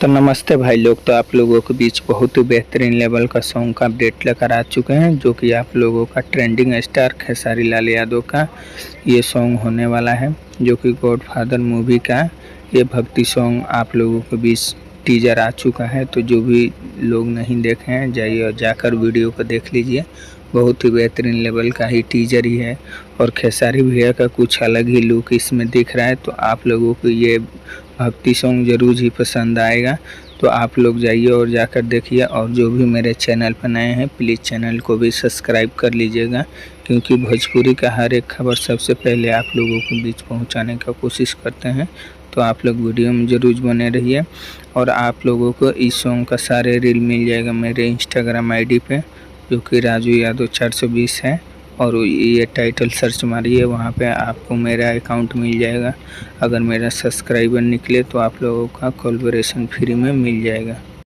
तो नमस्ते भाई लोग। तो आप लोगों के बीच बहुत ही बेहतरीन लेवल का सॉन्ग का अपडेट लेकर आ चुके हैं, जो कि आप लोगों का ट्रेंडिंग स्टार खेसारी लाल यादव का ये सॉन्ग होने वाला है, जो कि गॉडफादर मूवी का ये भक्ति सॉन्ग आप लोगों के बीच टीजर आ चुका है। तो जो भी लोग नहीं देखे हैं, जाइए और जाकर वीडियो को देख लीजिए। बहुत ही बेहतरीन लेवल का ही टीजर ही है और खेसारी भैया का कुछ अलग ही लुक इसमें दिख रहा है। तो आप लोगों को ये भक्ति सॉन्ग ज़रूर ही पसंद आएगा। तो आप लोग जाइए और जाकर देखिए, और जो भी मेरे चैनल पर नए हैं प्लीज़ चैनल को भी सब्सक्राइब कर लीजिएगा, क्योंकि भोजपुरी का हर एक खबर सबसे पहले आप लोगों के बीच पहुंचाने का कोशिश करते हैं। तो आप लोग वीडियो में ज़रूर बने रहिए। और आप लोगों को इस सॉन्ग का सारे रील मिल जाएगा मेरे इंस्टाग्राम ID पे, जो कि राजू यादव 420 है। और ये टाइटल सर्च मारिए, वहाँ पे आपको मेरा अकाउंट मिल जाएगा। अगर मेरा सब्सक्राइबर निकले तो आप लोगों का कोलैबोरेशन फ्री में मिल जाएगा।